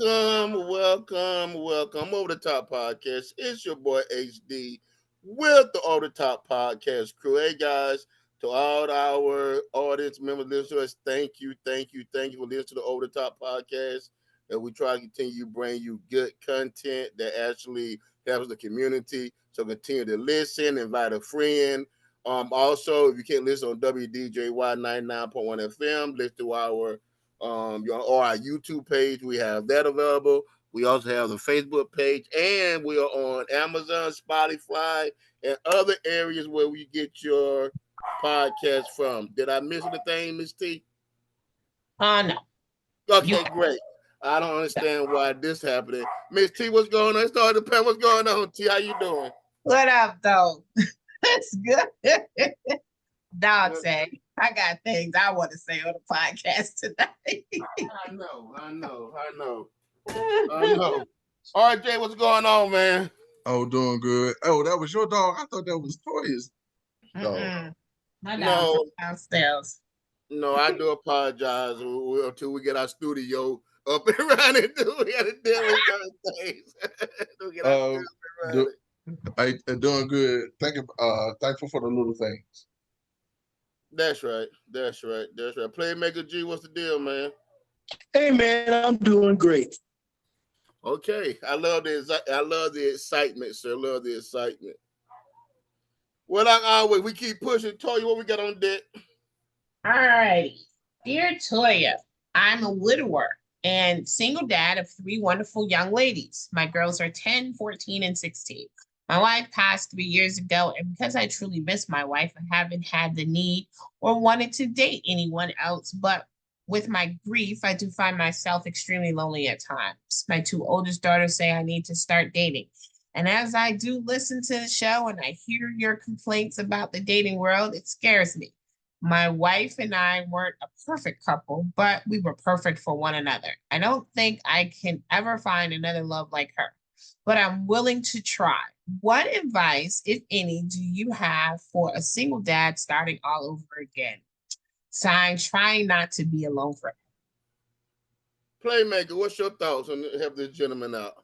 welcome. Over the Top Podcast. It's your boy HD with the Over the Top Podcast crew. Hey guys, to all our audience members, listeners, thank you for listening to the Over the Top Podcast. And we try to continue to bring you good content that actually helps the community. So continue to listen, invite a friend. Also, if you can't listen on WDJY 99.1 FM, listen to our YouTube page. We have that available. We also have the Facebook page, and we are on Amazon, Spotify, and other areas where we get your podcast from. Did I miss anything, Miss T? No. You Okay, great. I don't understand why this happening. Miss T, what's going on? Start the pen. What's going on, T? How you doing? what up though? That's good. Dog Well, say I got things I want to say on the podcast tonight. I know. All right, Jay, what's going on, man? Oh, doing good. Oh, that was your dog. I thought that was Toya's dog. My dog's No, downstairs. no, I do apologize until we get our studio up and running. We got to deal with certain things. We get our studio Um, up and do, running. doing good. Thankful for the little things. That's right. Playmaker G, what's the deal, man? Hey man, I'm doing great. Okay, I love the excitement, sir. I love the excitement. Well, like always, we keep pushing. Toya, what we got on deck? All right. Dear Toya, I'm a widower and single dad of three wonderful young ladies. My girls are 10, 14, and 16. My wife passed 3 years ago, and because I truly miss my wife, I haven't had the need or wanted to date anyone else. But with my grief, I do find myself extremely lonely at times. My two oldest daughters say I need to start dating. And as I do listen to the show and I hear your complaints about the dating world, it scares me. My wife and I weren't a perfect couple, but we were perfect for one another. I don't think I can ever find another love like her, but I'm willing to try. What advice, if any, do you have for a single dad starting all over again? Signed, trying not to be alone forever. Playmaker, what's your thoughts on help this gentleman out?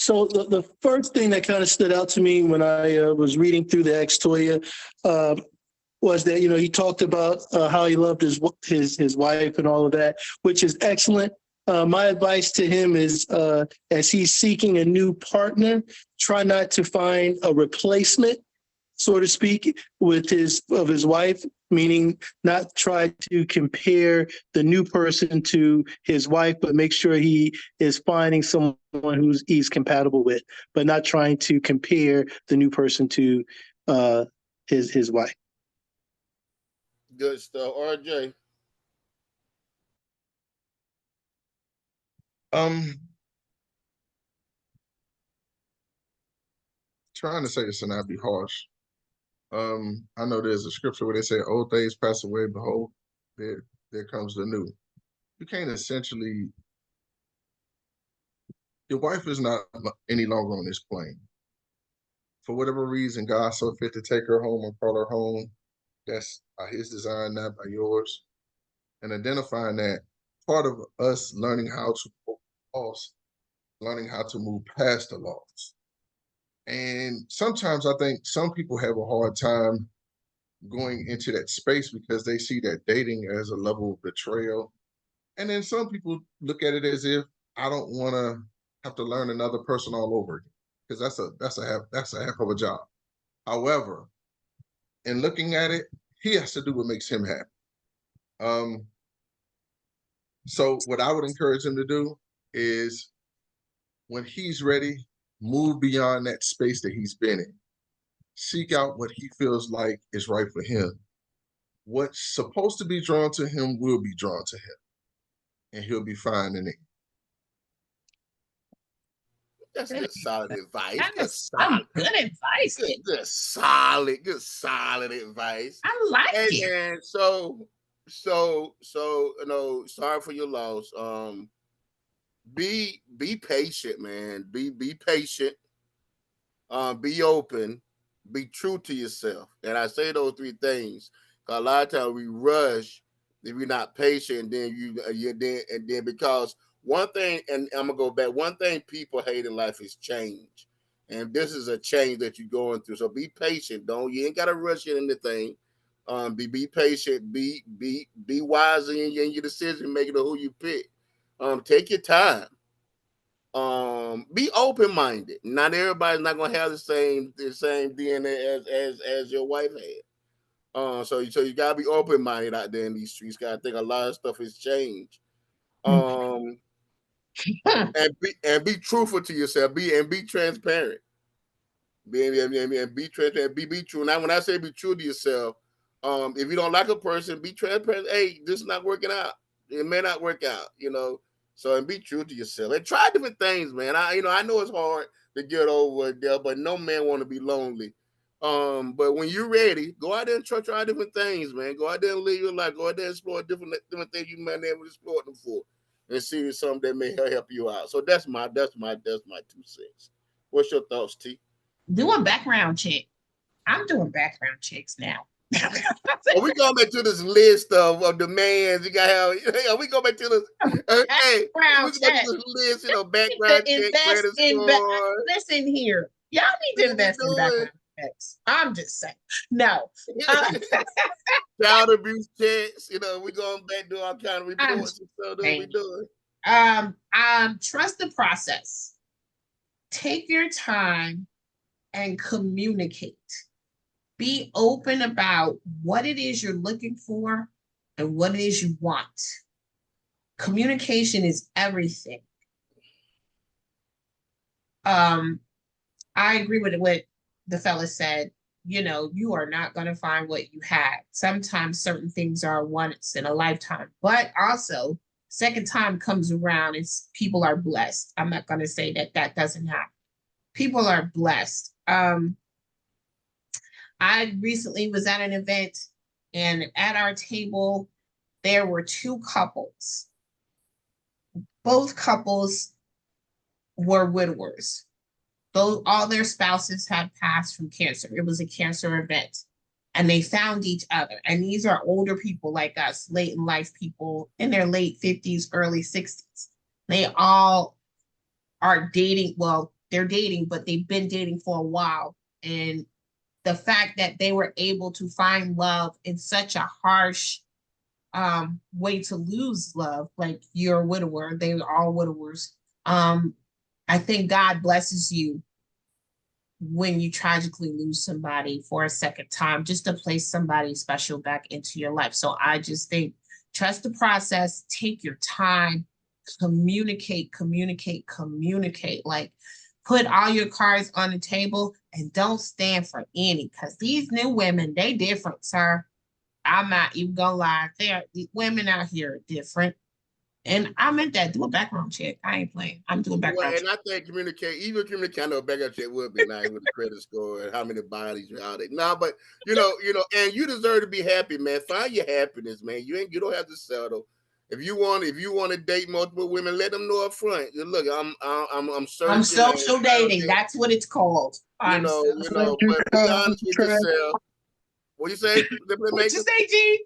So the first thing that kind of stood out to me when I was reading through the ex Toya was that he talked about how he loved his wife and all of that, which is excellent. My advice to him is, as he's seeking a new partner, try not to find a replacement, so to speak, with his wife, meaning not try to compare the new person to his wife, but make sure he is finding someone he's compatible with, but not trying to compare the new person to his wife. Good stuff. RJ. Um, Trying to say this and not be harsh. I know there's a scripture where they say old things pass away, behold, there comes the new. You can't essentially, your wife is not any longer on this plane. For whatever reason, God saw fit to take her home and call her home. That's by his design, not by yours. And identifying that part of us learning how to loss, learning how to move past the loss. And sometimes I think some people have a hard time going into that space because they see that dating as a level of betrayal. And then some people look at it as if I don't want to have to learn another person all over again because that's a heck of a job. However, in looking at it, he has to do what makes him happy. Um, so what I would encourage him to do is when he's ready, move beyond that space that he's been in. Seek out what he feels like is right for him. What's supposed to be drawn to him will be drawn to him, and he'll be fine in it. That's good, solid advice. That Good, is some good advice. good, solid advice. I like Hey it. man, so sorry for your loss. Be patient, man. Be patient. Be open. Be true to yourself. And I say those three things. 'Cause a lot of times we rush If you're not patient, then then because one thing, and I'm gonna go back. One thing people hate in life is change, and this is a change that you're going through. So be patient. Don't you ain't gotta rush into anything. Be patient. Be wise in your decision making of who you pick. Take your time. Be open minded. Not everybody's not gonna have the same DNA as your wife had. So you gotta be open minded out there in these streets. Gotta think a lot of stuff has changed. Um, and be truthful to yourself. Be transparent. Be transparent. Be true. Now, when I say be true to yourself, if you don't like a person, be transparent. Hey, this is not working out. It may not work out. So and be true to yourself and try different things, man. I know it's hard to get over there, but no man want to be lonely. But when you're ready, go out there and try different things, man. Go out there and live your life. Go out there and explore different things you might never explore them for, and see if something that may help you out. So that's my 2 cents. What's your thoughts, T? Do a background check. I'm doing background checks now. Oh, we going back to this list of demands. You got we go back to this. Hey, we go back to this list. Background check, credit score. Listen here, y'all need to invest in background checks. I'm just saying. No. Child abuse checks. We going back to all kind of reports and stuff that we doing. Trust the process. Take your time and communicate. Be open about what it is you're looking for and what it is you want. Communication is everything. I agree with what the fella said. You are not going to find what you had. Sometimes certain things are once in a lifetime, but also second time comes around and people are blessed. I'm not going to say that doesn't happen. People are blessed. I recently was at an event, and at our table, there were 2 couples. Both couples were widowers. All their spouses had passed from cancer. It was a cancer event, and they found each other. And these are older people like us, late in life people in their late 50s, early 60s. They all are dating. Well, they're dating, but they've been dating for a while. And the fact that they were able to find love in such a harsh way to lose love, like you're a widower, they were all widowers. I think God blesses you when you tragically lose somebody for a second time, just to place somebody special back into your life. So I just think, trust the process, take your time, communicate. Like, put all your cards on the table and don't stand for any, because these new women, they different, sir. I'm not even gonna lie. The women out here are different. And I meant that. Do a background check. I ain't playing. I'm doing background check. And I think communicate, I know a background check would be nice with the credit score and how many bodies you're out there. No, but and you deserve to be happy, man. Find your happiness, man. You don't have to settle. If you want to date multiple women, let them know up front. Look, I'm searching. I'm social dating. That's what it's called. But be honest with yourself. What you say? What you say, G?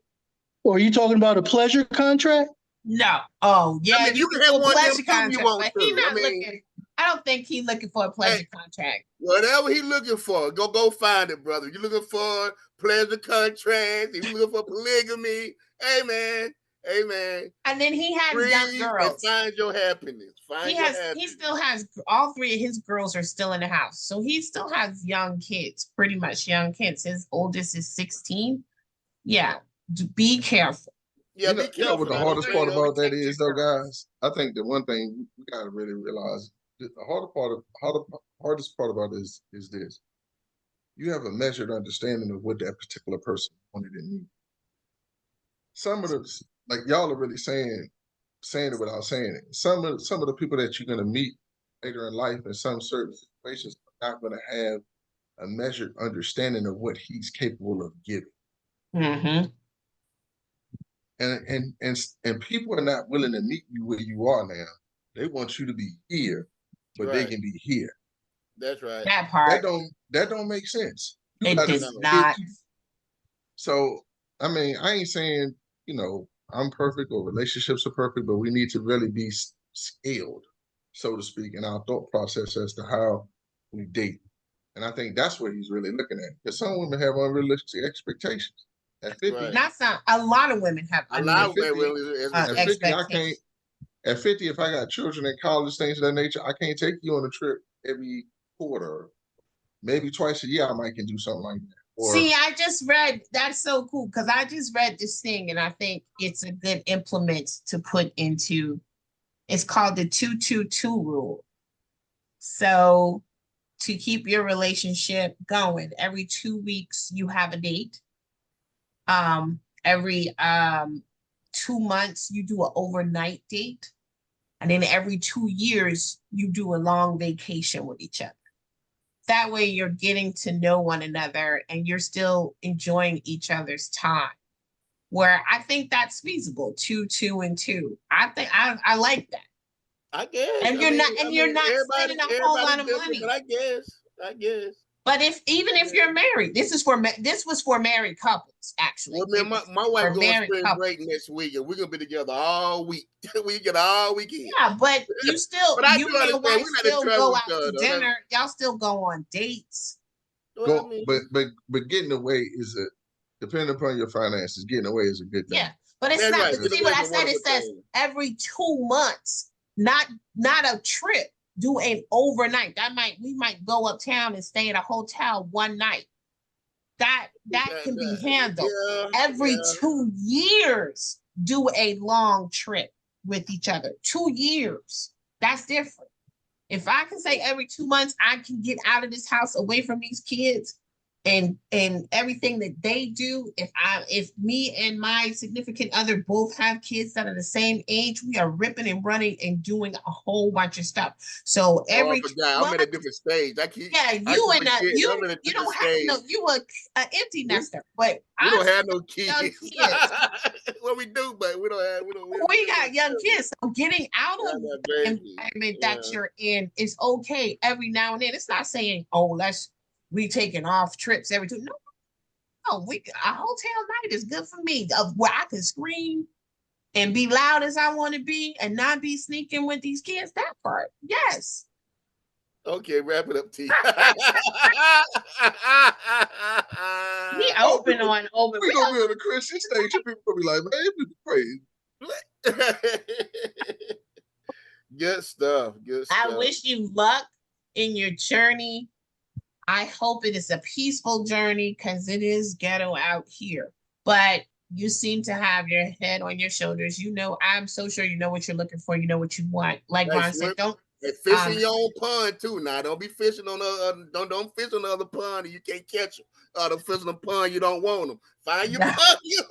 Or are you talking about a pleasure contract? No. Oh, yeah. You can have one pleasure contract. You want to. I don't think he's looking for a pleasure contract. Whatever he's looking for, go find it, brother. You're looking for pleasure contracts. If you're looking for polygamy, Amen. And then he has young girls. Find your happiness. He still has all 3 of his girls are still in the house. So he still has young kids, pretty much young kids. His oldest is 16. Yeah. Be careful. Yeah, be careful. What the hardest part about that is, though, guys, I think the one thing we gotta really realize, the hardest part about this is this. You have a measured understanding of what that particular person wanted and needed. Some of the, like y'all are really saying it without saying it. Some of the people that you're gonna meet later in life in some certain situations are not gonna have a measured understanding of what he's capable of giving. Mm-hmm. And people are not willing to meet you where you are now. They want you to be here, but they can be here. That's right. That part. That don't make sense. It does not. So I mean, I ain't saying, I'm perfect or relationships are perfect, but we need to really be scaled, so to speak, in our thought process as to how we date. And I think that's what he's really looking at. Because some women have unrealistic expectations. At 50, Right. Not some. A lot of women have A lot of unrealistic women at 50, I can't. expectations. At 50, if I got children in college, things of that nature, I can't take you on a trip every quarter. Maybe twice a year, I might can do something like that. Or See, I just read, that's so cool because I just read this thing and I think it's a good implement to put into, it's called the 222 rule. So to keep your relationship going, every 2 weeks you have a date. Every 2 months you do an overnight date. And then every 2 years you do a long vacation with each other. That way you're getting to know one another and you're still enjoying each other's time. Where I think that's feasible, 2, 2, and 2. I think I like that. I guess. And you're not spending a whole lot of different, money. but I guess. But if you're married, this was for married couples, actually. Well, man, my wife For going married spring couples. break next week, and we're gonna be together all week. We get all weekend. Yeah, but you still, But I you do and your understand. wife We like to still travel go with out each to other. dinner. Y'all still go on dates. Well, I go, mean, but getting away is depending upon your finances. Getting away is a good thing. Yeah, but it's that's not. right. But Getting see away what I is a said? It wonderful says thing. every 2 months, not a trip. Do an overnight. We might go uptown and stay at a hotel one night. That can be handled. Yeah, Every yeah. 2 years, do a long trip with each other. 2 years. That's different. If I can say every 2 months I can get out of this house away from these kids and everything that they do, if me and my significant other both have kids that are the same age, we are ripping and running and doing a whole bunch of stuff. So I every forgot. I'm at a different stage. I keep forgetting. I'm at a you different don't have stage. no, you a empty nester, but We I don't have still no kids. young kids. Well, we do, but we don't have. We got young kids, so getting out We of have the babies. environment Yeah. that you're in is okay every now and then. It's not saying, oh, we taking off trips every two. No, a hotel night is good for me. Of where I can scream and be loud as I want to be and not be sneaking with these kids. That part, yes. Okay, wrap it up, T. We Oh, open on over. We gonna be on a Christian station. People gonna be like, man, you crazy. Good stuff. Good stuff. I wish you luck in your journey. I hope it is a peaceful journey because it is ghetto out here. But you seem to have your head on your shoulders. I'm so sure you know what you're looking for. You know what you want. Like Hey, Ron said, don't. Hey, fish in your own pond too. Now, don't be fishing on the don't fish on the other pond and you can't catch them. Don't fish on the pond you don't want them. Find your pond. You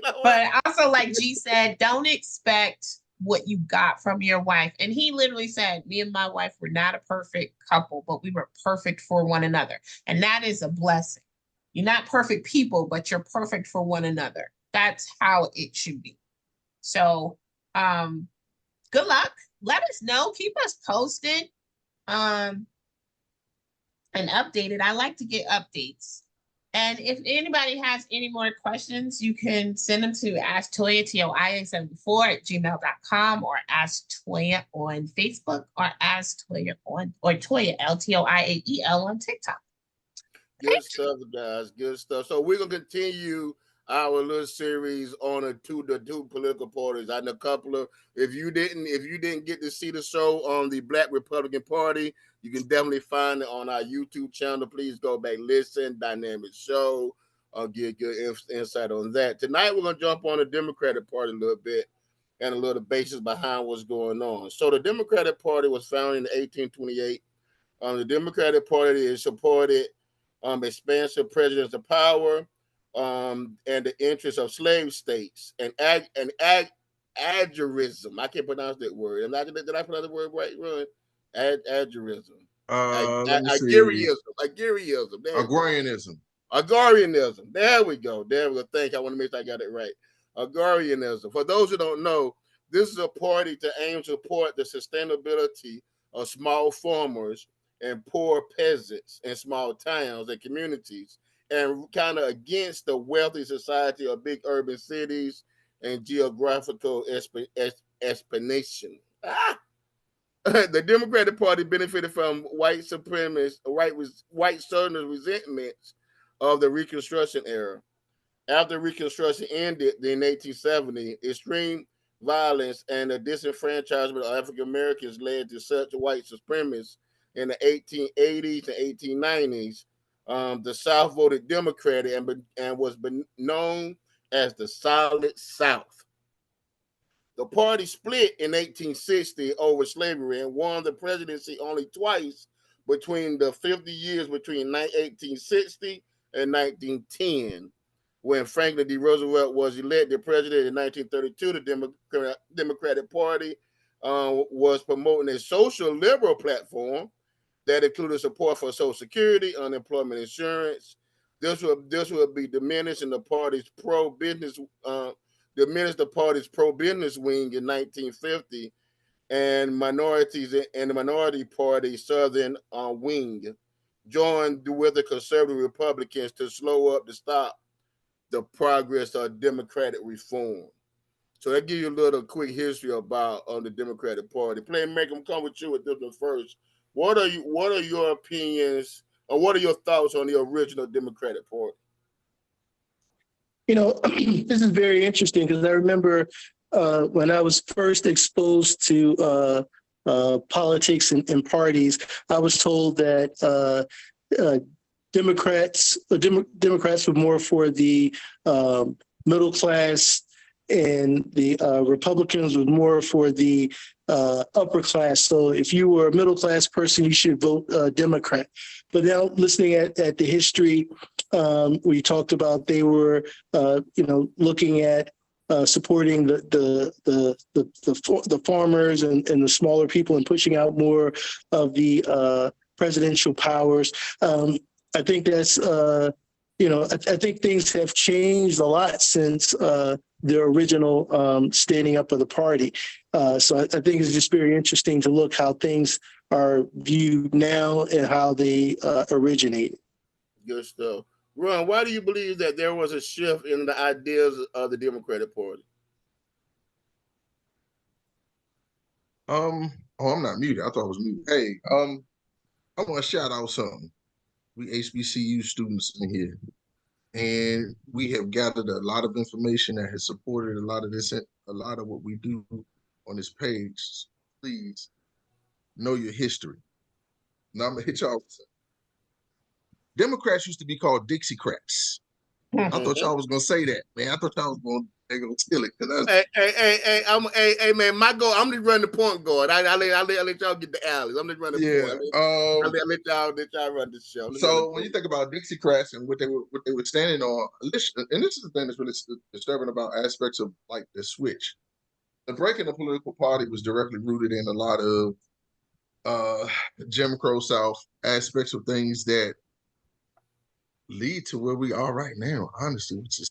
know what? But also, like G said, don't expect what you got from your wife. And he literally said, me and my wife were not a perfect couple, but we were perfect for one another. And that is a blessing. You're not perfect people, but you're perfect for one another. That's how it should be. So, good luck. Let us know. Keep us posted. And updated. I like to get updates. And if anybody has any more questions, you can send them to Ask Toya, TOIA74 at gmail.com, or Ask Toya on Facebook, or Ask Toya or Toya, LTOIAEL on TikTok. Good stuff, guys. Good stuff. So we're gonna continue our little series on the two political parties. I know a couple of if you didn't get to see the show on the Black Republican Party, you can definitely find it on our YouTube channel. Please go back, listen, dynamic show. I'll get good insight on that. Tonight we're gonna jump on the Democratic Party a little bit and a little basis behind what's going on. So the Democratic Party was founded in 1828. The Democratic Party is supported expansive presidents of power, and the interests of slave states and agorism. I can't pronounce that word. Did I pronounce the word right? Ron? Agorism. Let me see. Agrarianism. Agrarianism. Agrarianism. There we go. Thank you. I want to make sure I got it right. Agrarianism. For those who don't know, this is a party to aim to support the sustainability of small farmers and poor peasants in small towns and communities, and kind of against the wealthy society of big urban cities and geographical explanation. The Democratic Party benefited from white supremacist, white Southerners' resentments of the Reconstruction era. After Reconstruction ended in 1870, extreme violence and the disenfranchisement of African Americans led to such white supremacists in the 1880s and 1890s. The South voted Democratic and was known as the Solid South. The party split in 1860 over slavery and won the presidency only twice between the 50 years between 1860 and 1910. When Franklin D. Roosevelt was elected president in 1932, the Democratic Party was promoting a social liberal platform that included support for Social Security, unemployment insurance. This would be diminished in the party's pro-business wing in 1950, and minorities in the minority party Southern wing joined with the conservative Republicans to stop the progress of democratic reform. So that gives you a little quick history about the Democratic Party. Playmaker, I'm coming with you with this one first. What are your opinions, or what are your thoughts on the original Democratic Party? This is very interesting because I remember when I was first exposed to politics and parties, I was told that Democrats were more for the middle class, and the Republicans were more for the upper class. So if you were a middle class person, you should vote Democrat. But now listening at the history, we talked about they were looking at supporting the farmers and the smaller people and pushing out more of the presidential powers. I think that's, I think things have changed a lot since the original standing up of the party. So I think it's just very interesting to look how things are viewed now and how they originated. Good stuff. Ron, why do you believe that there was a shift in the ideas of the Democratic Party? Oh, I'm not muted. I thought I was muted. Hey, I want to shout out something. We HBCU students in here, and we have gathered a lot of information that has supported a lot of what we do on this page. Please know your history. Now I'm gonna hit y'all with something. Democrats used to be called Dixiecrats. I thought y'all was gonna say that, man. I thought y'all was gonna steal it. Hey, man, my goal. I'm just running the point guard. I let y'all get the alleys. I'm just running the point. I let y'all run the show. So when you think about Dixiecrats and what they were standing on, and this is the thing that's really disturbing about aspects of like the switch. The break in the political party was directly rooted in a lot of Jim Crow South aspects of things that lead to where we are right now, honestly, which is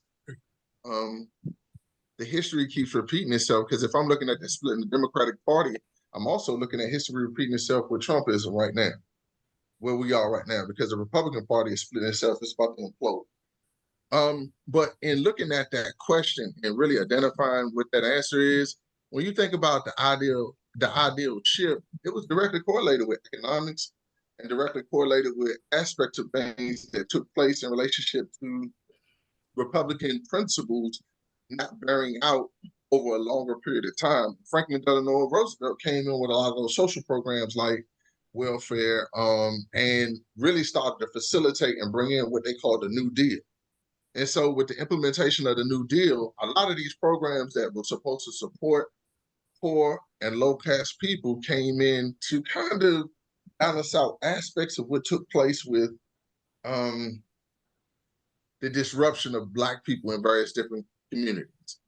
the history keeps repeating itself, because if I'm looking at the split in the Democratic Party, I'm also looking at history repeating itself with Trumpism right now, where we are right now, because the Republican Party is splitting itself. It's about to implode. But in looking at that question and really identifying what that answer is, when you think about the ideal shift, it was directly correlated with economics and directly correlated with aspects of things that took place in relationship to Republican principles not bearing out over a longer period of time. Franklin Delano Roosevelt came in with a lot of those social programs like welfare, and really started to facilitate and bring in what they call the New Deal. And so with the implementation of the New Deal, a lot of these programs that were supposed to support poor and low-caste people came in to kind of balance out aspects of what took place with the disruption of Black people in various different communities.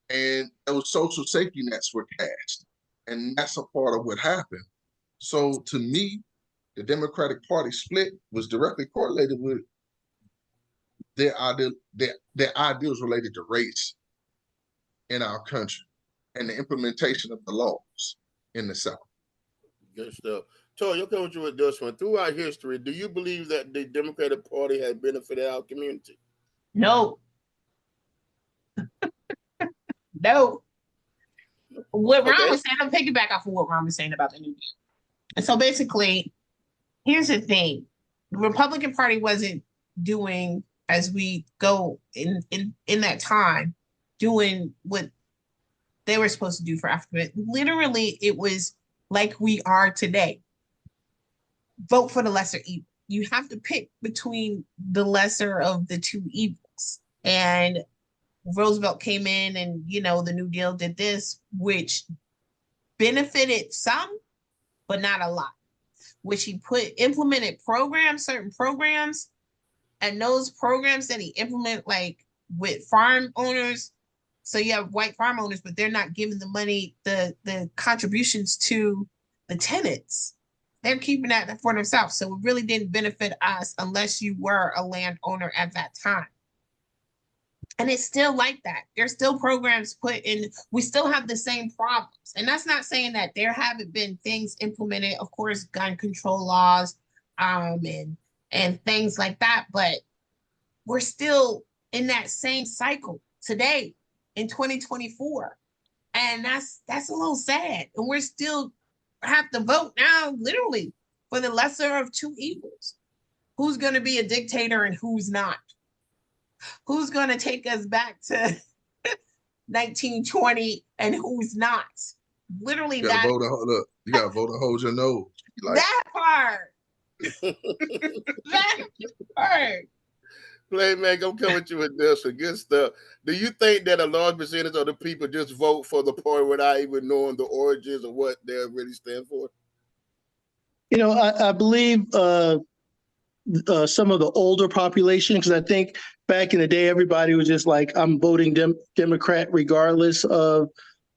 And those social safety nets were cast. And that's a part of what happened. So to me, the Democratic Party split was directly correlated with their ideals related to race in our country and the implementation of the laws in the South. Good stuff. Toy, you'll come with you with this one. Throughout history, do you believe that the Democratic Party has benefited our community? No. No. What Ron Okay. was saying, I'm piggyback off of what Ron was saying about the New Deal. And so basically, here's the thing. The Republican Party wasn't doing, as we go in that time, doing what they were supposed to do for Africa. Literally, it was like we are today. Vote for the lesser evil. You have to pick between the lesser of the two evils. And Roosevelt came in and, the New Deal did this, which benefited some, but not a lot. Which he implemented programs, certain programs, and those programs that he implemented, like with farm owners. So you have white farm owners, but they're not giving the money, the contributions to the tenants. They're keeping that for themselves. So it really didn't benefit us unless you were a landowner at that time. And it's still like that. There's still programs put in. We still have the same problems. And that's not saying that there haven't been things implemented, of course, gun control laws, and things like that. But we're still in that same cycle today in 2024. And that's a little sad. And we're still have to vote now, literally, for the lesser of two evils. Who's going to be a dictator and who's not? Who's going to take us back to 1920 and who's not? Literally, You gotta vote you gotta vote and hold your nose. That part. That part. Playmaker, I'm coming to you with this one. Good stuff. Do you think that a large percentage of the people just vote for the party without even knowing the origins of what they really stand for? I believe some of the older population, because I think back in the day, everybody was just like, I'm voting Democrat regardless of,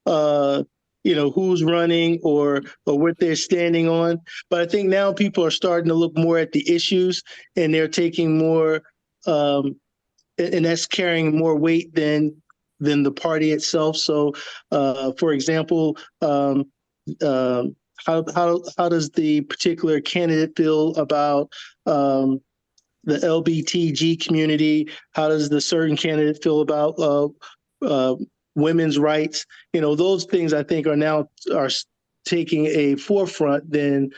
who's running or what they're standing on. But I think now people are starting to look more at the issues, and they're taking more, and that's carrying more weight than the party itself. So, for example, how does the particular candidate feel about the LBTG community? How does the certain candidate feel about women's rights? Those things I think are taking a forefront than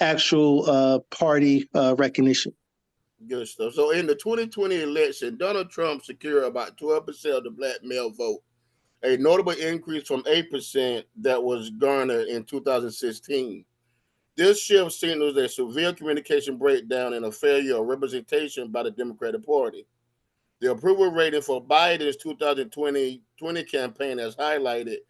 actual party recognition. Good stuff. So in the 2020 election, Donald Trump secured about 12% of the black male vote, a notable increase from 8% that was garnered in 2016. This shift signals a severe communication breakdown and a failure of representation by the Democratic Party. The approval rating for Biden's 2020 campaign, as highlighted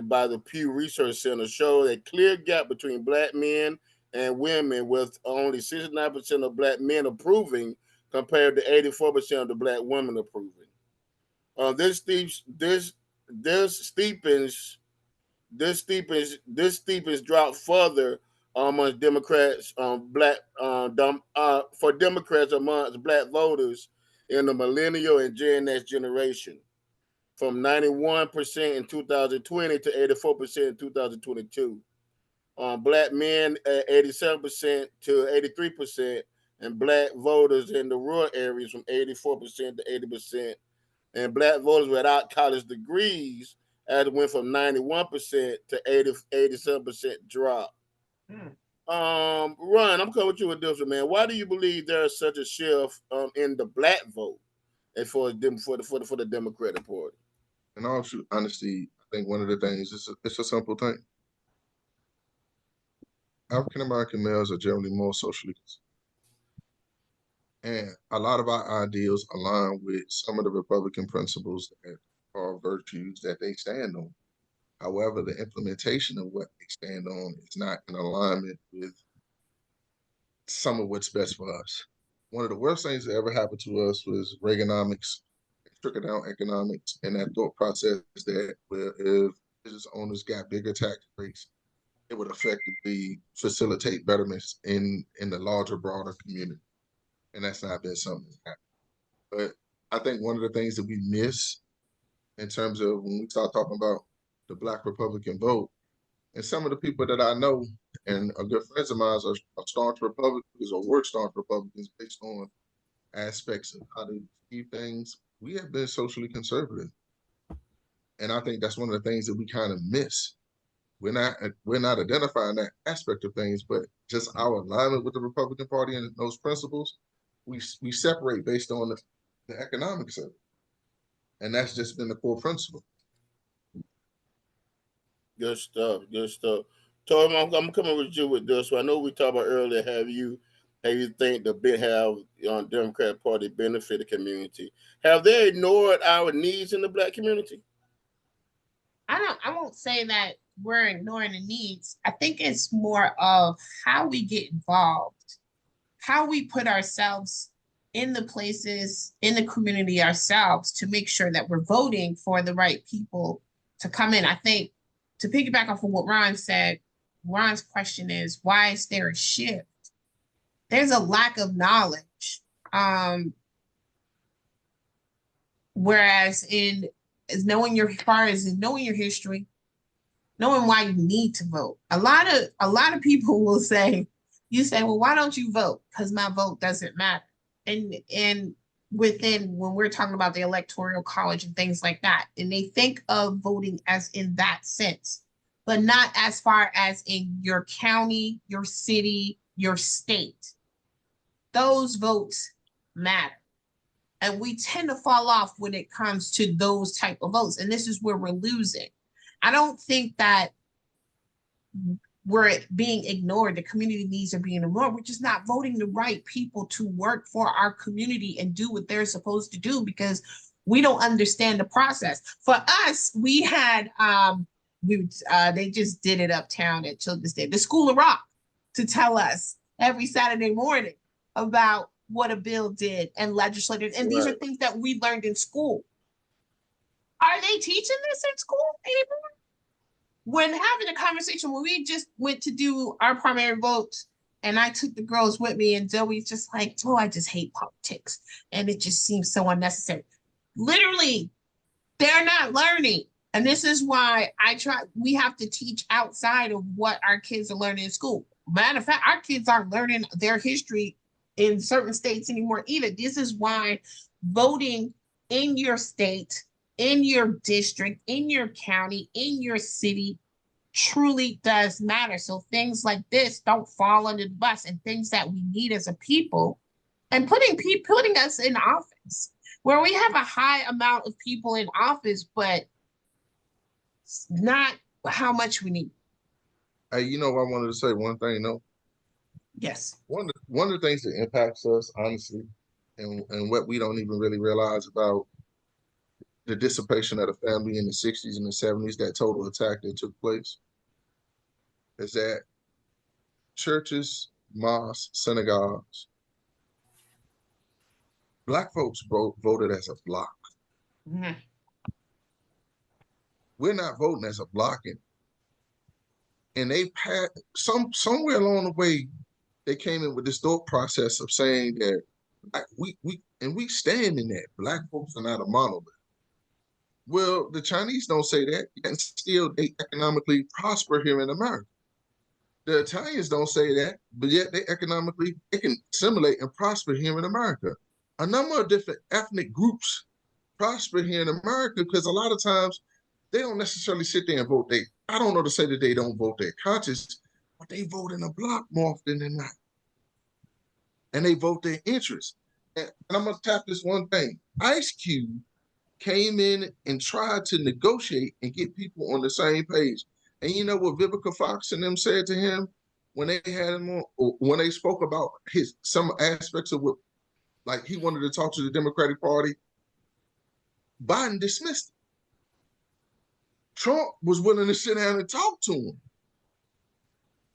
by the Pew Research Center, showed a clear gap between black men and women, with only 69% of black men approving compared to 84% of the black women approving. This steepens drop further among Democrats, for Democrats amongst black voters in the millennial and Gen X generation, from 91% in 2020 to 84% in 2022. Black men at 87% to 83%, and black voters in the rural areas from 84% to 80%, and black voters without college degrees as it went from 91% to 87% drop. Ron, I'm coming with you with this one, man. Why do you believe there is such a shift in the black vote as far as for the Democratic Party? In all honesty, I think one of the things it's a simple thing. African American males are generally more socially concerned, and a lot of our ideals align with some of the Republican principles that are virtues that they stand on. However, the implementation of what they stand on is not in alignment with some of what's best for us. One of the worst things that ever happened to us was Reaganomics, trickle-down economics, and that thought process that if business owners got bigger tax rates, it would effectively facilitate betterments in the larger, broader community. And that's not been something that's happened. But I think one of the things that we miss in terms of when we start talking about the Black Republican vote, and some of the people that I know and are good friends of mine are staunch Republicans or were staunch Republicans based on aspects of how they see things. We have been socially conservative. And I think that's one of the things that we kind of miss. We're not identifying that aspect of things, but just our alignment with the Republican Party and those principles, we separate based on the economics of it. And that's just been the core principle. Good stuff. Good stuff. Tom, I'm coming with you with this. So I know we talked about earlier. Have you think the bit have Democrat Party benefit the community? Have they ignored our needs in the Black community? I won't say that we're ignoring the needs. I think it's more of how we get involved, how we put ourselves in the places in the community ourselves to make sure that we're voting for the right people to come in. I think to piggyback off of what Ron said, Ron's question is, why is there a shift? There's a lack of knowledge. Whereas in knowing your history, knowing why you need to vote. A lot of people will say, you say, well, why don't you vote? Because my vote doesn't matter. And within when we're talking about the electoral college and things like that, and they think of voting as in that sense, but not as far as in your county, your city, your state. Those votes matter. And we tend to fall off when it comes to those type of votes. And this is where we're losing. I don't think that we're being ignored. The community needs are being ignored. We're just not voting the right people to work for our community and do what they're supposed to do because we don't understand the process. For us, we had they just did it uptown at Children's Day, the School of Rock, to tell us every Saturday morning about what a bill did and legislators. And these are things that we learned in school. Are they teaching this in school anymore? When having a conversation, when we just went to do our primary votes and I took the girls with me and Zoe's just like, oh, I just hate politics. And it just seems so unnecessary. Literally, they're not learning. And this is why we have to teach outside of what our kids are learning in school. Matter of fact, our kids aren't learning their history in certain states anymore either. This is why voting in your state, in your district, in your county, in your city truly does matter. So things like this don't fall under the bus, and things that we need as a people, and putting us in office where we have a high amount of people in office, but not how much we need. Hey, I wanted to say one thing, though. Yes. One of the things that impacts us, honestly, and what we don't even really realize about the dissipation of the family in the 60s and the 70s, that total attack that took place, is that churches, mosques, synagogues, Black folks voted as a block. Mm-hmm. We're not voting as a block. And they somewhere along the way, they came in with this thought process of saying that we stand in that. Black folks are not a monolith. Well, the Chinese don't say that, and still they economically prosper here in America. The Italians don't say that, but yet they can assimilate and prosper here in America. A number of different ethnic groups prosper here in America because a lot of times they don't necessarily sit there and vote. I don't know to say that they don't vote their conscience, but they vote in a block more often than not. And they vote their interests. And I'm going to tap this one thing. Ice Cube came in and tried to negotiate and get people on the same page. And you know what Vivica Fox and them said to him when they had him on, or when they spoke about some aspects of what, like he wanted to talk to the Democratic Party, Biden dismissed it. Trump was willing to sit down and talk to him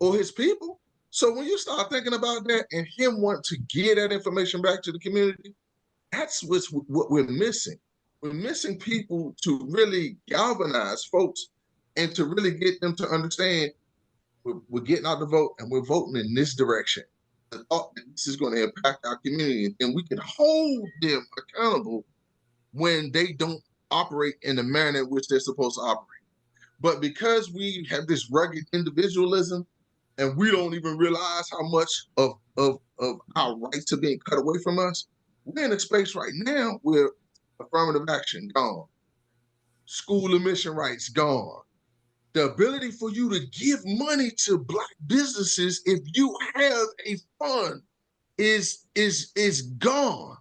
or his people. So when you start thinking about that and him want to get that information back to the community, that's what we're missing. We're missing people to really galvanize folks and to really get them to understand we're getting out the vote and we're voting in this direction. This is going to impact our community, and we can hold them accountable when they don't operate in the manner in which they're supposed to operate. But because we have this rugged individualism and we don't even realize how much of our rights are being cut away from us, we're in a space right now where affirmative action gone. school admission rights gone. The ability for you to give money to Black businesses if you have a fund is gone.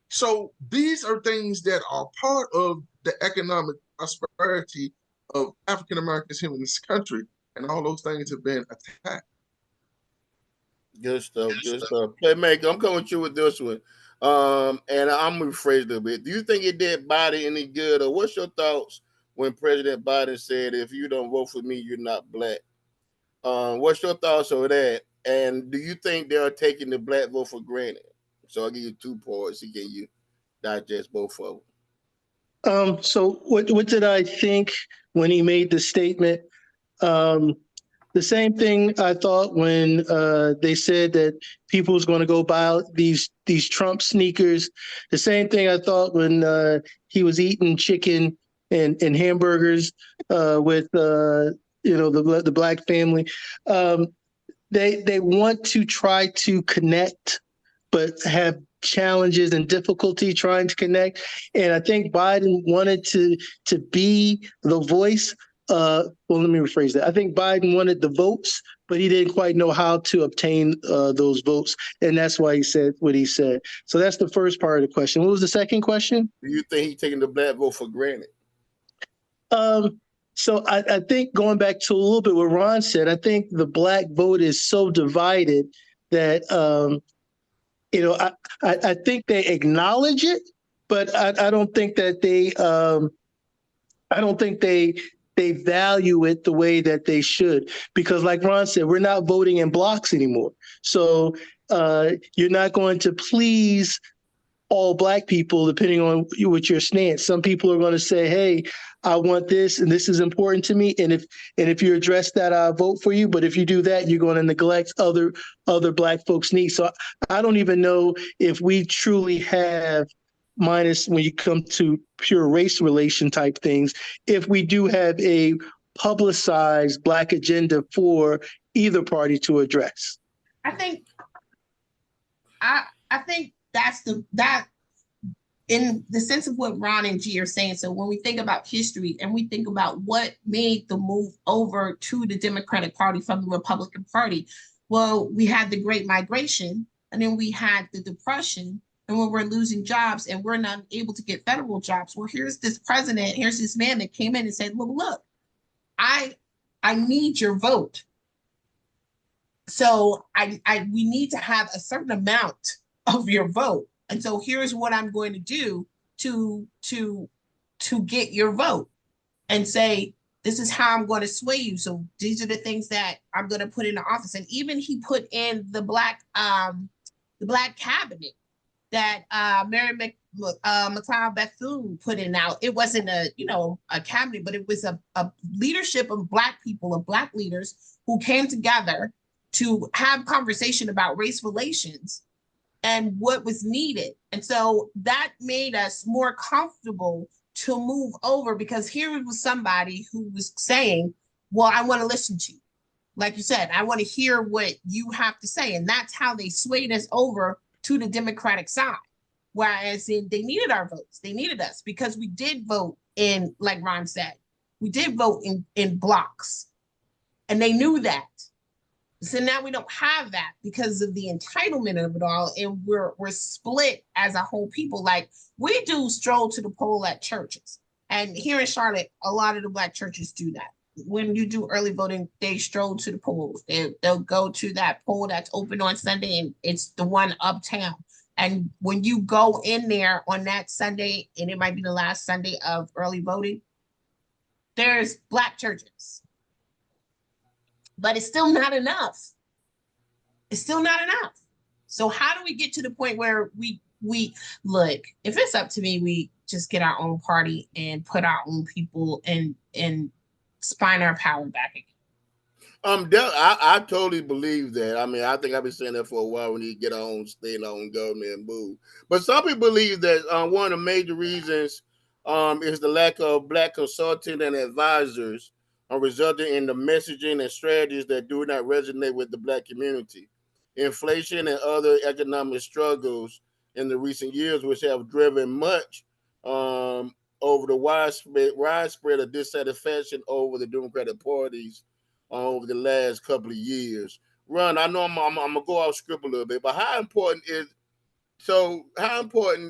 So these are things that are part of the economic prosperity of African Americans here in this country, and all those things have been attacked. Good stuff. Good stuff. Playmaker, I'm coming with you with this one. And I'm gonna rephrase it a little bit. Do you think it did Biden any good, or what's your thoughts when President Biden said, "If you don't vote for me, you're not Black"? What's your thoughts on that? And do you think they are taking the Black vote for granted? So I'll give you 2 points. Can you digest both of them? So what did I think when he made the statement? The same thing I thought when they said that people was going to go buy out these Trump sneakers. The same thing I thought when he was eating chicken and hamburgers with the Black family. They want to try to connect, but have challenges and difficulty trying to connect. And I think Biden wanted to be the voice. Well, let me rephrase that. I think Biden wanted the votes, but he didn't quite know how to obtain those votes. And that's why he said what he said. So that's the first part of the question. What was the second question? Do you think he's taking the Black vote for granted? So I think going back to a little bit what Ron said, I think the Black vote is so divided that, I think they acknowledge it, but I don't think that they value it the way that they should, because like Ron said, we're not voting in blocks anymore. So you're not going to please all Black people depending on what your stance. Some people are going to say, hey, I want this and this is important to me. And if you address that, I'll vote for you. But if you do that, you're going to neglect other Black folks' needs. So I don't even know if we truly have, minus when you come to pure race relation type things, if we do have a publicized Black agenda for either party to address. I think that's that in the sense of what Ron and G are saying. So when we think about history and we think about what made the move over to the Democratic Party from the Republican Party, well, we had the Great Migration, and then we had the Depression, and when we're losing jobs and we're not able to get federal jobs. Well, here's this president, here's this man that came in and said, look, I need your vote. So we need to have a certain amount of your vote. And so here's what I'm going to do to get your vote, and say, this is how I'm going to sway you. So these are the things that I'm going to put in the office. And even he put in the Black cabinet that Mary McLeod Bethune put in. Now, it wasn't a cabinet, but it was a leadership of Black people, of Black leaders who came together to have conversation about race relations and what was needed. And so that made us more comfortable to move over, because here was somebody who was saying, well, I want to listen to you. Like you said, I want to hear what you have to say. And that's how they swayed us over to the Democratic side. Whereas they needed our votes. They needed us because we did vote in, like Ron said, we did vote in blocks. And they knew that. So now we don't have that because of the entitlement of it all, and we're split as a whole people. Like, we do stroll to the poll at churches, and here in Charlotte, a lot of the Black churches do that. When you do early voting, they stroll to the polls. They'll go to that poll that's open on Sunday, and it's the one uptown. And when you go in there on that Sunday, and it might be the last Sunday of early voting, there's Black churches. But it's still not enough. It's still not enough. So how do we get to the point where we look, if it's up to me, we just get our own party and put our own people and spine our power back again? I totally believe that. I mean, I think I've been saying that for a while. We need to get our own state, our own government, and move. But some people believe that one of the major reasons is the lack of Black consultants and advisors, resulting in the messaging and strategies that do not resonate with the Black community. Inflation and other economic struggles in the recent years, which have driven much over the widespread of dissatisfaction over the Democratic parties over the last couple of years. Ron, I know I'm gonna go off script a little bit, but how important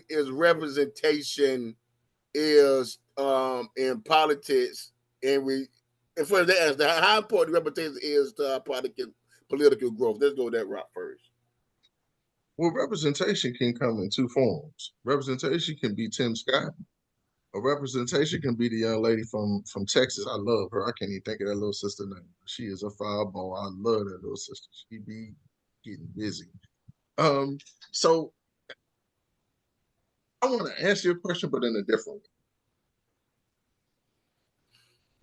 is representation is in politics, and for the answer, how important representation is to our political growth? Let's go that route first. Well, representation can come in two forms. Representation can be Tim Scott. A representation can be the young lady from Texas. I love her. I can't even think of that little sister name. She is a fireball. I love that little sister. She be getting busy. So I want to answer your question, but in a different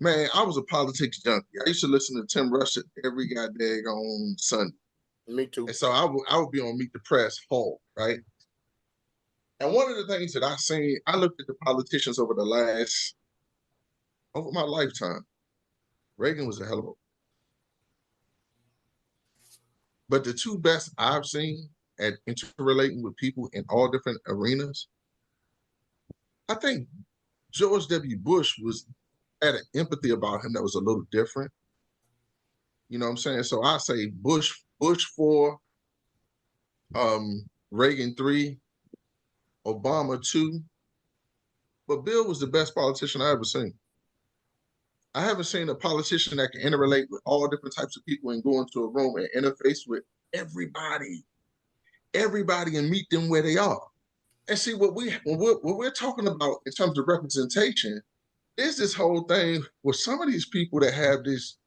way. Man, I was a politics junkie. I used to listen to Tim Rush every goddamn on Sunday. Me too. And so I would be on Meet the Press hall, right? And one of the things that I looked at the politicians over my lifetime. Reagan was a hell of a. But the two best I've seen at interrelating with people in all different arenas, I think George W. Bush had an empathy about him that was a little different. You know what I'm saying? So I say Bush 4, Reagan 3, Obama 2. But Bill was the best politician I ever seen. I haven't seen a politician that can interrelate with all different types of people and go into a room and interface with everybody and meet them where they are. And see what we're talking about in terms of representation is this whole thing with some of these people that have this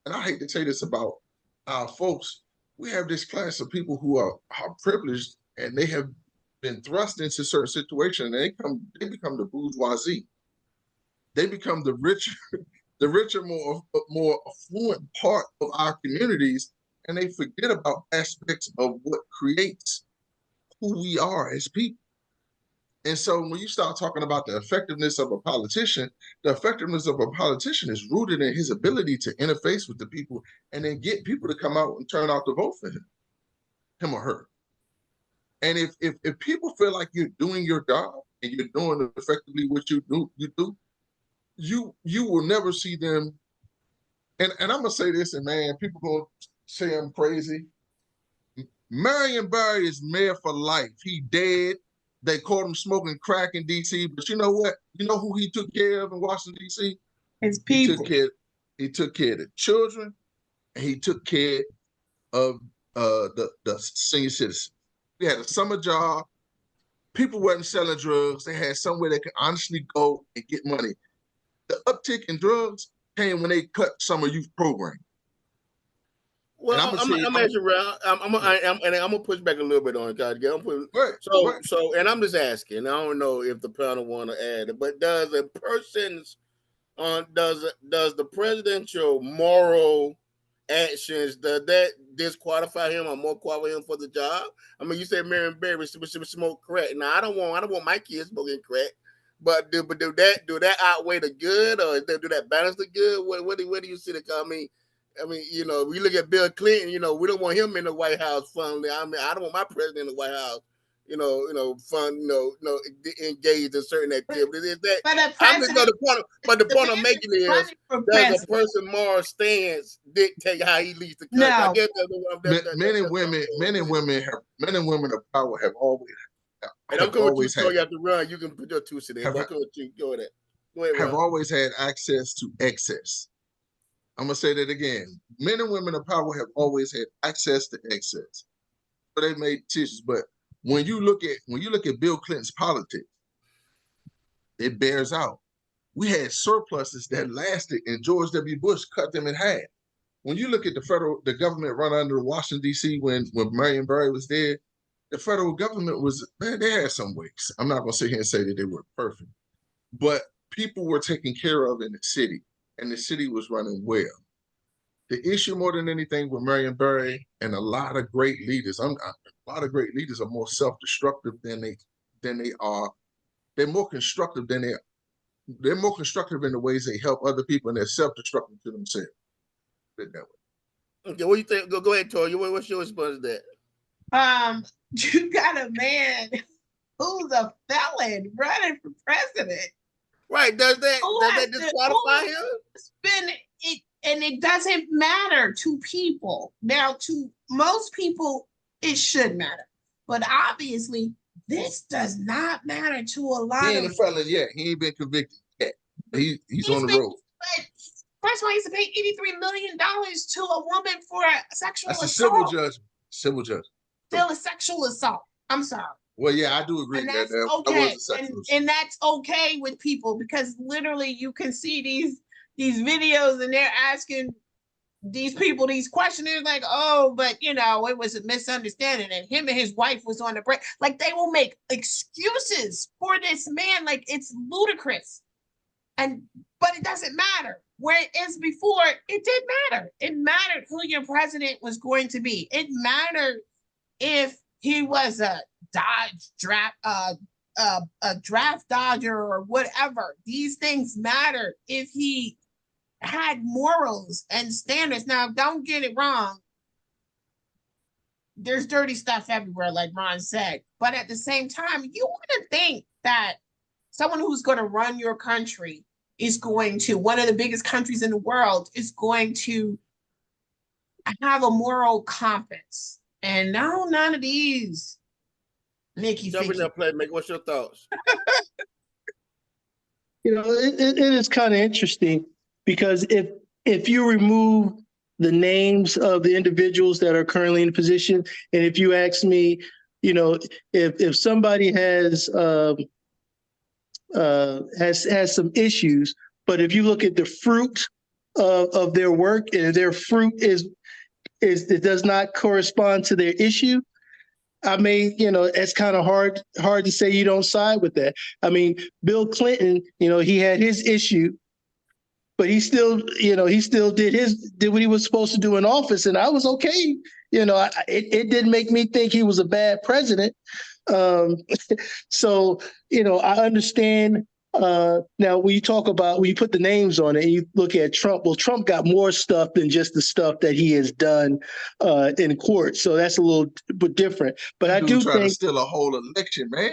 and I hate to say this about our folks, we have this class of people who are privileged and they have been thrust into certain situations and they become the bourgeoisie. They become the richer, more affluent part of our communities, and they forget about aspects of what creates who we are as people. And so when you start talking about the effectiveness of a politician, the effectiveness of a politician is rooted in his ability to interface with the people and then get people to come out and turn out to vote for him or her. And if people feel like you're doing your job and you're doing effectively what you do, you will never see them. And I'm gonna say this, and man, people gonna say I'm crazy. Marion Barry is mayor for life. He dead. They caught him smoking crack in D.C. But you know what? You know who he took care of in Washington, D.C.? His people. He took care of the children, and he took care of the senior citizens. We had a summer job. People weren't selling drugs. They had somewhere they could honestly go and get money. The uptick in drugs came when they cut summer youth program. Well, I'm gonna push back a little bit on it, guys. So, and I'm just asking. I don't know if the panel want to add it, but does the presidential moral actions, does that disqualify him or more qualify him for the job? I mean, you said Marion Barry should smoke crack. Now, I don't want my kids smoking crack. But do that outweigh the good, or do that balance the good? Where do you see the? I mean, you know, we look at Bill Clinton. You know, we don't want him in the White House. Funnily, I mean, I don't want my president in the White House. Engaged in certain activities. Is that? The point I'm making is, does a person's moral stance dictate how he leads the country? No. I guess men and women of power have always. And I'm going to you have to run. You can put your two cents in. I'm going to go ahead. Have always had access to excess. I'm gonna say that again. Men and women of power have always had access to excess. So they made decisions. But when you look at Bill Clinton's politics, it bears out. We had surpluses that lasted, and George W. Bush cut them in half. When you look at the government run under Washington, D.C. when Marion Barry was there, the federal government they had some weeks. I'm not gonna sit here and say that they were perfect, but people were taken care of in the city, and the city was running well. The issue more than anything with Marion Barry and a lot of great leaders, a lot of great leaders are more self-destructive than they are. They're more constructive they're more constructive in the ways they help other people, and they're self-destructive to themselves. Put it that way. Okay, what do you think? Go ahead, Tori. What's your response to that? You got a man who's a felon running for president. Right? Does that Who has to- disqualify him? Spend it, and it doesn't matter to people. Now, to most people, it should matter, but obviously, this does not matter to a lot He ain't a of. felon yet. He ain't been convicted yet. He's on the been- road. But first of all, he has to pay $83 million to a woman for a sexual That's a assault. civil judgment. Civil judgment. Still a sexual assault. I'm sorry. Well, yeah, I do agree And that that's that okay. was a sexual assault. And that's okay with people because literally you can see these videos and they're asking these people these questions. They're like, oh, but it was a misunderstanding, and him and his wife was on the break. Like they will make excuses for this man, like it's ludicrous. But it doesn't matter. Whereas before, it did matter. It mattered who your president was going to be. It mattered if he was a draft dodger or whatever. These things matter if he had morals and standards. Now, don't get it wrong. There's dirty stuff everywhere, like Ron said. But at the same time, you want to think that someone who's going to run your country is going to, one of the biggest countries in the world, is going to have a moral compass. And no, none of these. Nikki, Jump in that play. What's your thoughts? It is kind of interesting because if you remove the names of the individuals that are currently in the position, and if you ask me, if somebody has some issues, but if you look at the fruit of their work and their fruit is it does not correspond to their issue, I mean, it's kind of hard to say you don't side with that. I mean, Bill Clinton, he had his issue, but he still did what he was supposed to do in office, and I was okay. It didn't make me think he was a bad president. So, I understand. Now, when you put the names on it, and you look at Trump. Well, Trump got more stuff than just the stuff that he has done in court, so that's a little bit different. But I do trying think to steal a whole election, man.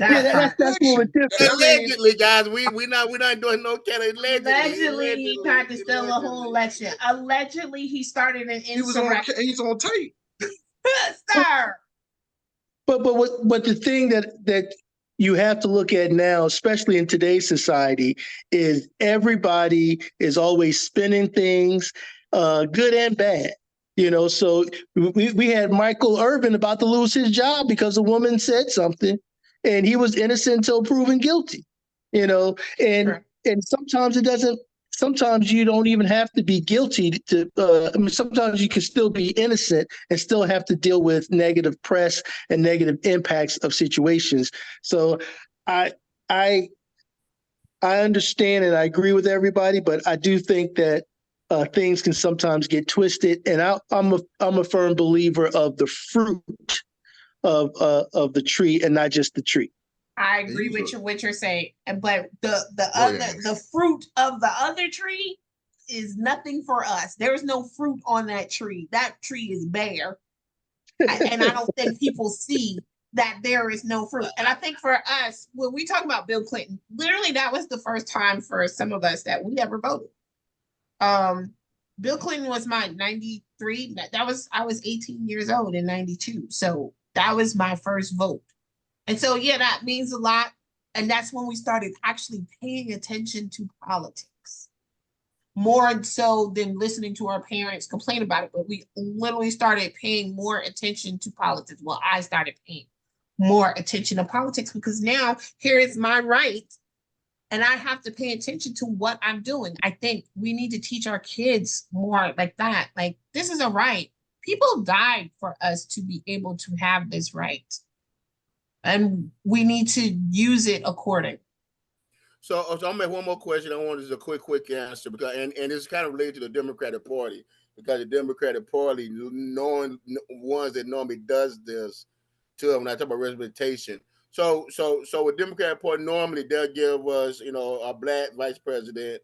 that's a little bit different. Allegedly, guys, we're not doing no kind of allegedly he tried to steal a whole election. Allegedly, he started an insurrection. He's on tape, sir. But the thing that you have to look at now, especially in today's society, is everybody is always spinning things, good and bad. So we had Michael Irvin about to lose his job because a woman said something, and he was innocent until proven guilty. And sometimes it doesn't. Sometimes you don't even have to be guilty to. Sometimes you can still be innocent and still have to deal with negative press and negative impacts of situations. So, I understand and I agree with everybody, but I do think that things can sometimes get twisted. And I'm a firm believer of the fruit of the tree and not just the tree. I agree with what you're saying, but the fruit of the other tree is nothing for us. There's no fruit on that tree. That tree is bare, and I don't think people see that there is no fruit. And I think for us, when we talk about Bill Clinton, literally that was the first time for some of us that we ever voted. Bill Clinton was my 93. I was 18 years old in 92, so that was my first vote. And so, yeah, that means a lot. And that's when we started actually paying attention to politics. More so than listening to our parents complain about it. But we literally started paying more attention to politics. Well, I started paying more attention to politics because now here is my right. And I have to pay attention to what I'm doing. I think we need to teach our kids more like that. Like, this is a right. People died for us to be able to have this right. And we need to use it accordingly. So I'll make one more question. I want just a quick answer because and it's kind of related to the Democratic Party because the Democratic Party, knowing ones that normally does this to them, when I talk about representation. So with Democratic Party, normally they'll give us, a black vice president,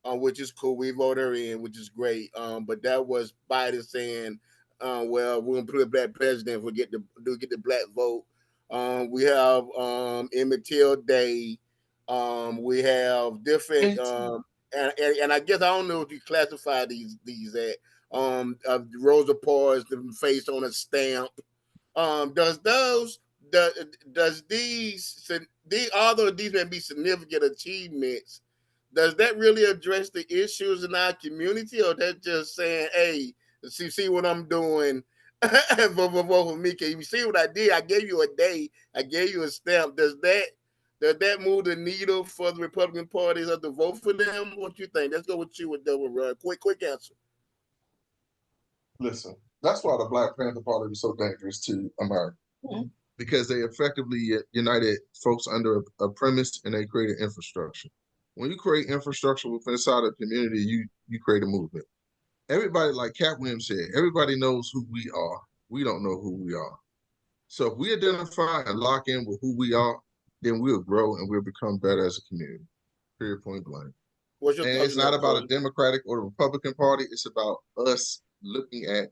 which is cool. We vote her in, which is great. But that was Biden saying, well, we're gonna put a black president if we get the black vote. We have Emmett Till Day, We have different, It's- and I guess I don't know if you classify these at Rosa Parks, the face on a stamp. Does those does these although these may be significant achievements, does that really address the issues in our community, or that just saying, hey, see what I'm doing? For me, can you see what I did? I gave you a day, I gave you a stamp. Does that move the needle for the Republican parties of to vote for them? What you think? Let's go with you with Double Run. Quick answer. Listen, that's why the Black Panther Party was so dangerous to America. Mhm. Because they effectively united folks under a premise and they created infrastructure. When you create infrastructure within inside a community, you create a movement. Everybody, like Cat Williams said, everybody knows who we are. We don't know who we are. So if we identify and lock in with who we are, then we'll grow and we'll become better as a community. Period, point blank. What's your And thoughts it's on not that, about a Tony? Democratic or the Republican Party. It's about us looking at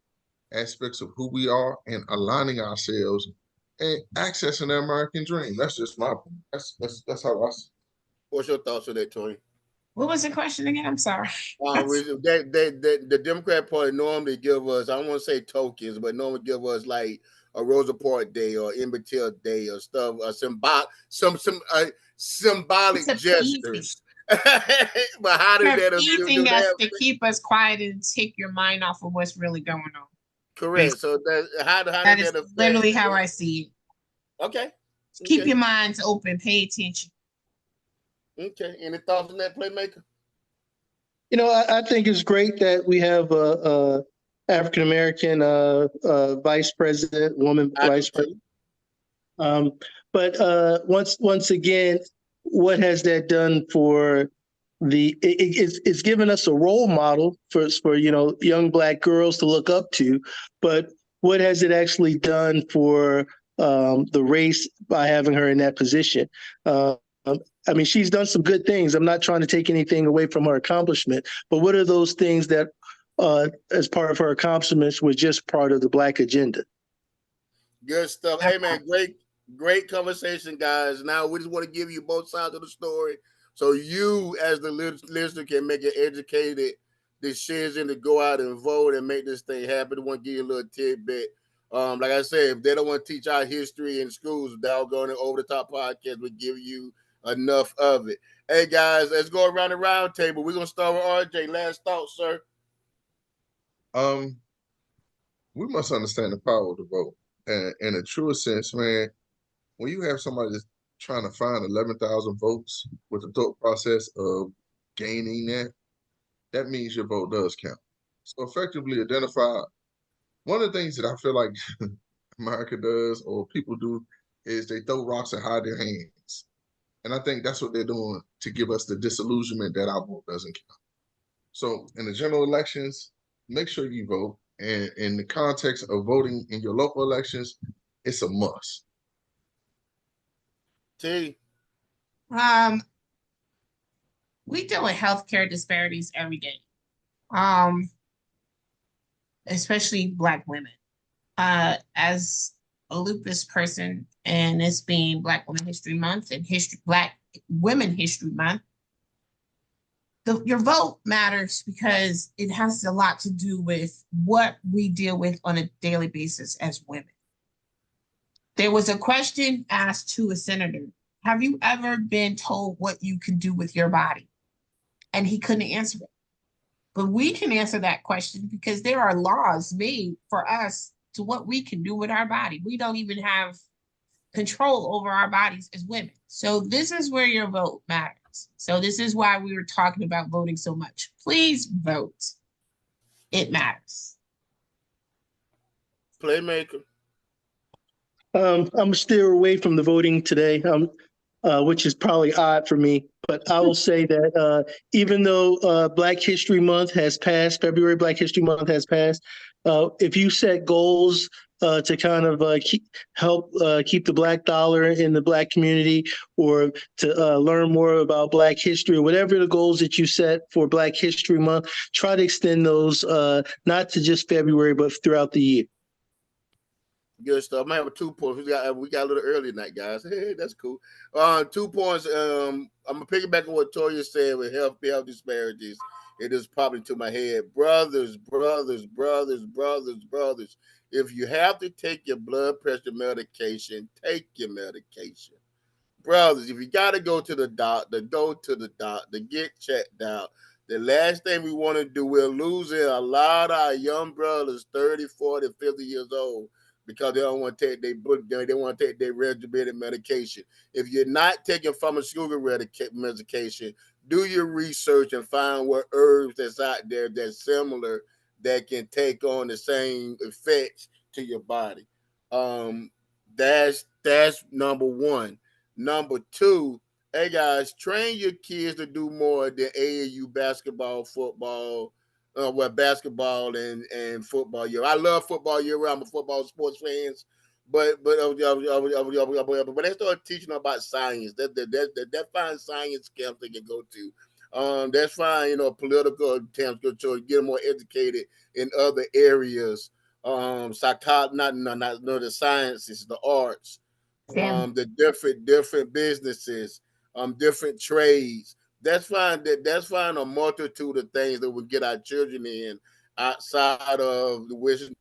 aspects of who we are and aligning ourselves and accessing the American dream. That's just my opinion. That's how I see it. What's your thoughts on that, Tony? What was the question again? I'm sorry. The Democrat Party normally give us, I don't want to say tokens, but normally give us like a Rosa Parks Day or Emmett Till Day or stuff, It's symbolic appeasing. gestures. But how did They're that do appeasing us that? to keep us quiet and take your mind off of what's really going on. Correct. So how did That is that affect? literally how I see it. Okay. Keep your minds open, pay attention. Okay. Any thoughts on that, Playmaker? You know, I think it's great that we have a African American vice president, woman I do vice president. too. But once again, what has that done for it's given us a role model for young Black girls to look up to, but what has it actually done for the race by having her in that position? I mean, she's done some good things. I'm not trying to take anything away from her accomplishment, but what are those things that, as part of her accomplishments, was just part of the Black agenda? Good stuff. Hey man, great conversation, guys. Now we just want to give you both sides of the story, so you, as the listener, can make an educated decision to go out and vote and make this thing happen. I want to give you a little tidbit. Like I said, if they don't want to teach our history in schools, doggone it, Over the Top Podcast will give you enough of it. Hey guys, let's go around the round table. We're gonna start with RJ. Last thoughts, sir. We must understand the power of the vote. And in a truer sense, man, when you have somebody that's trying to find 11,000 votes with the thought process of gaining that means your vote does count. So effectively identify. One of the things that I feel like America does or people do is they throw rocks and hide their hands. And I think that's what they're doing to give us the disillusionment that our vote doesn't count. So in the general elections, make sure you vote. And in the context of voting in your local elections, it's a must. T. We deal with healthcare disparities every day. Especially Black women. As a lupus person, and it's being Black Women History Month and Black Women History Month, your vote matters because it has a lot to do with what we deal with on a daily basis as women. There was a question asked to a senator, have you ever been told what you can do with your body? And he couldn't answer it. But we can answer that question because there are laws made for us to what we can do with our body. We don't even have control over our bodies as women. So this is where your vote matters. So this is why we were talking about voting so much. Please vote. It matters. Playmaker. I'm steer away from the voting today, which is probably odd for me. But I will say that even though Black History Month has passed, February Black History Month has passed, if you set goals to kind of help keep the Black dollar in the Black community, or to learn more about Black history, or whatever the goals that you set for Black History Month, try to extend those not to just February, but throughout the year. Good stuff. I might have a 2 points. We got a little early tonight, guys. Hey, that's cool. 2 points. I'm gonna piggyback on what Toya said with health disparities. It is popping to my head. Brothers, brothers, brothers, brothers, brothers. If you have to take your blood pressure medication, take your medication. Brothers, if you got to go to the doctor, go to the doctor, get checked out. The last thing we want to do, we're losing a lot of our young brothers, 30, 40, 50 years old, because they don't want to take they want to take their regimented medication. If you're not taking pharmaceutical medication, do your research and find what herbs that's out there that's similar that can take on the same effects to your body. Um, that's number one. Number two, hey guys, train your kids to do more than AAU basketball, football, basketball and football year. I love football year round. I'm a football sports fans, but they start teaching them about science. That fine science camp they can go to. That's fine, political camps go to get them more educated in other areas. Psychology, not no the sciences, the arts, Sam. the different businesses, different trades. That's fine. A multitude of things that we get our children in outside of the wishing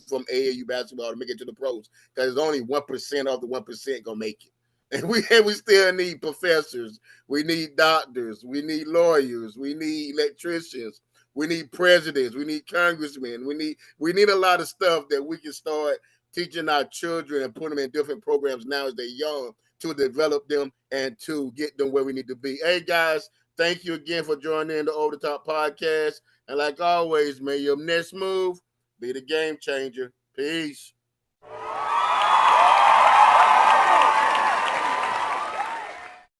from AAU basketball to make it to the pros because only 1% of the 1% gonna make it. And we still need professors, we need doctors, we need lawyers, we need electricians, we need presidents, we need congressmen, we need a lot of stuff that we can start teaching our children and put them in different programs now as they're young to develop them and to get them where we need to be. Hey guys, thank you again for joining in the Over the Top podcast. And like always, may your next move be the game changer. Peace.